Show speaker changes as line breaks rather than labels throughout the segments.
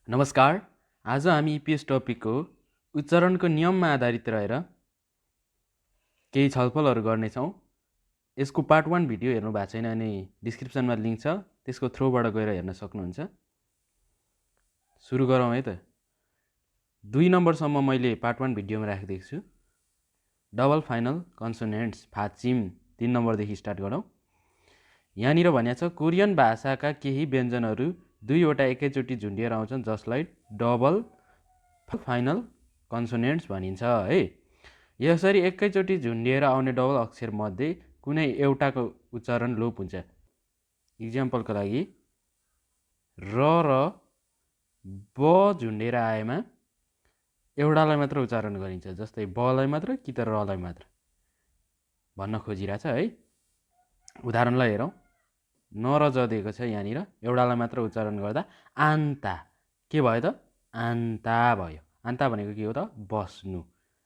नमस्कार। आज हामी इपिएस टपिकको उच्चारणको नियममा आधारित रहेर केही छलफलहरू गर्नेछौँ। यसको पार्ट 1 भिडियो हेर्नु भएको छैन भने डिस्क्रिप्सनमा लिङ्क छ, त्यसको थ्रुबाट गएर हेर्न सक्नुहुन्छ। सुरु गरौँ है त। 2 नम्बरसम्म मैले पार्ट 1 भिडियोमा राखिदिएको छु। डबल फाइनल कन्सोनेन्ट्स फाचिम 3 नम्बरदेखि स्टार्ट गरौँ। यहाँनिर भनिएको छ कोरियन भाषाका केही व्यञ्जनहरू दुईवटा एकैचोटि झुन्डिएर आउँछन् जसलाई डबल फाइनल कन्सोनेन्ट्स भनिन्छ है। यसरी एकैचोटि झुन्डिएर आउने डबल अक्षर मध्ये कुनै एउटाको उच्चारण लोप हुन्छ। इक्जाम्पलको लागि र ब झुन्डेर आएमा एउटालाई मात्र उच्चारण गरिन्छ, जस्तै बलाई मात्र कि त रलाई मात्र भन्न खोजिरहेछ है। उदाहरणलाई हेरौँ। न र ज दिएको छ, यहाँनिर एउटालाई मात्र उच्चारण गर्दा आन्ता के भयो त? आन्ता भयो। आन्ता भनेको के हो त? बस्नु।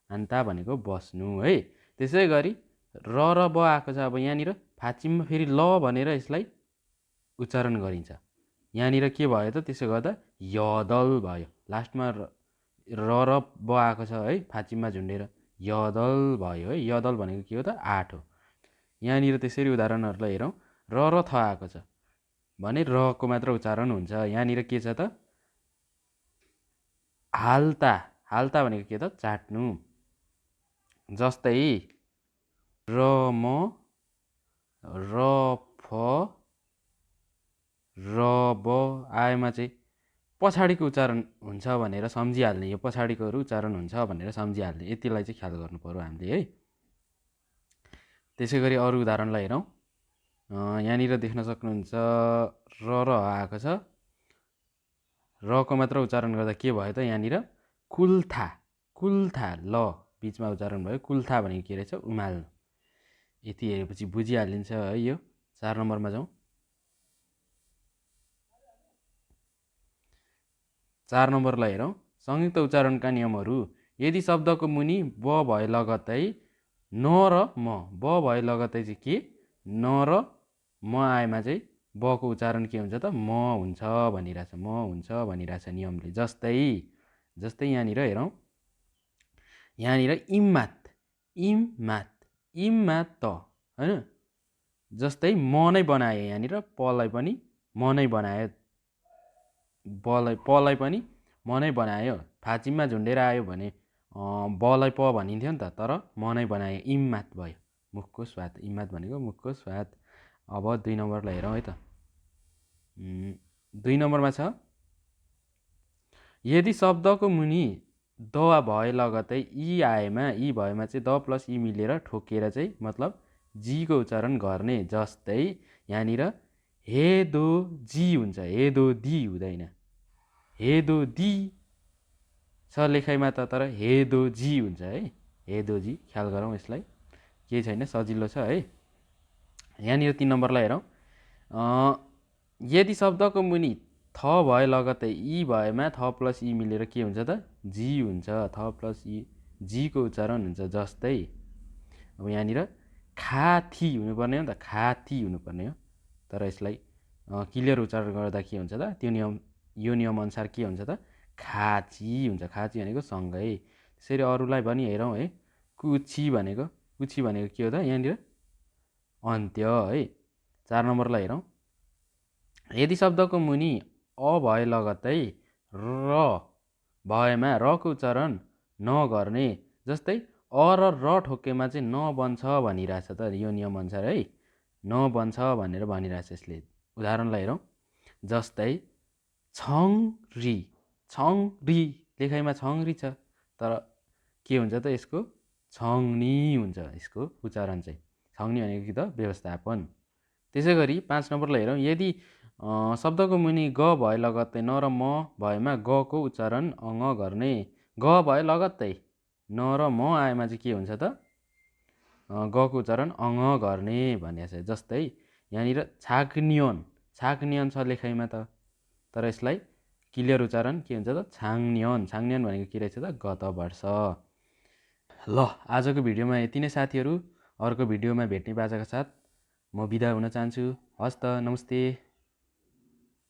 आन्ता भनेको बस्नु है। त्यसै गरी र ब आएको छ। अब यहाँनिर फाचिममा फेरि ल भनेर यसलाई उच्चारण गरिन्छ। यहाँनिर के भयो त? त्यसो गर्दा यदल भयो। लास्टमा र ब आएको छ है, फाचिममा झुन्डेर यदल भयो है। यदल भनेको के हो त? 8 हो। यहाँनिर त्यसरी उदाहरणहरूलाई हेरौँ। र थ आएको छ भने रको मात्र उच्चारण हुन्छ। यहाँनिर के छ त? हाल्ता। हाल्ता भनेको के त? चाट्नु। जस्तै र म र फ र ब आएमा चाहिँ पछाडिको उच्चारण हुन्छ भनेर सम्झिहाल्ने। यो पछाडिकोहरू उच्चारण हुन्छ भनेर सम्झिहाल्ने। यतिलाई चाहिँ ख्याल गर्नु पर्यो हामीले है। त्यसै गरी अरू उदाहरणलाई हेरौँ। यहाँनिर देख्न सक्नुहुन्छ र आएको छ। रको मात्र उच्चारण गर्दा के भयो त? यहाँनिर कुल्था। कुल्था ल बिचमा उच्चारण भयो। कुल्था भनेको के रहेछ? उमाल्नु। यति हेरेपछि बुझिहालिन्छ है। यो 4 नम्बरमा जाउँ। 4 नम्बरलाई हेरौँ। संयुक्त उच्चारणका नियमहरू। यदि शब्दको मुनि ब भए लगत्तै न र म, ब भए लगत्तै चाहिँ के? न र म आएमा चाहिँ बको उच्चारण के हुन्छ त? म हुन्छ भनिरहेछ। म हुन्छ भनिरहेछ नियमले। जस्तै यहाँनिर हेरौँ। यहाँनिर इम्मात। इम्मात। इम्मात त होइन। जस्तै म नै बनाएँ। यहाँनिर पलाई पनि म नै बनायो। पलाई पनि म नै बनायो। फाचिममा झुन्डेर आयो भने बलाई प भनिन्थ्यो नि त, तर म नै बनाएँ। इम्मात भयो। मुखको स्वाद। इम्मात भनेको मुखको स्वाद। अब 2 नम्बरलाई हेरौँ है त। 2 नम्बरमा छ यदि शब्दको मुनि द भए लगतै ई आएमा, ई भएमा चाहिँ द प्लस ई मिलेर ठोकेर चाहिँ मतलब जीको उच्चारण गर्ने। जस्तै यहाँनिर हे दो जी हुन्छ, हे दो दी हुँदैन। हे दो दी छ लेखाइमा त, तर हे दो जी हुन्छ है। हे दो जी। ख्याल गरौँ यसलाई। केही छैन, सजिलो छ है। यहाँनिर 3 नम्बरलाई हेरौँ। यदि शब्दको मुनि थ भए लगतै ई भएमा थ प्लस ई मिलेर के हुन्छ त? जी हुन्छ। थ प्लस ई जीको उच्चारण हुन्छ। जस्तै अब यहाँनिर खाथी हुनुपर्ने हो नि त, खाथी हुनुपर्ने हो, तर यसलाई क्लियर उच्चारण गर्दा के हुन्छ त? यो नियम अनुसार के हुन्छ त? खाची हुन्छ। खाची भनेको सँगै। त्यसरी अरूलाई पनि हेरौँ है। कुची भनेको के हो त? यहाँनिर अन्त्य है। 4 नम्बरलाई हेरौँ। यदि शब्दको मुनि अ भए लगत्तै र भएमा रको उच्चारण नगर्ने। जस्तै अ र ठोकेमा चाहिँ न बन्छ भनिरहेछ त, यो नियम अनुसार है। न बन्छ भनेर भनिरहेछ यसले। उदाहरणलाई हेरौँ। जस्तै छङ्री। छङ्री लेखाइमा छङ्री छ, तर के हुन्छ त? यसको छङ्नी हुन्छ। यसको उच्चारण चाहिँ छङ्नी भनेको कि त? व्यवस्थापन। त्यसै गरी 5 नम्बरलाई हेरौँ। यदि शब्दको मुनि ग भए लगत्तै न र म भएमा गको उच्चारण अङ गर्ने। ग भए लगत्तै न र म आएमा चाहिँ के हुन्छ त? गको उच्चारण अङ गर्ने भनिएको छ। जस्तै यहाँनिर छाक्नियोन। छाक्नियोन छ लेखाइमा त, तर यसलाई क्लियर उच्चारण के हुन्छ त? छाङ्नियोन। छाङ्नियोन भनेको के रहेछ त? गत वर्ष। ल आजको भिडियोमा यति नै साथीहरू। अर्को भिडियोमा भेट्ने बाचाका साथ म बिदा हुन चाहन्छु। हस् त, नमस्ते।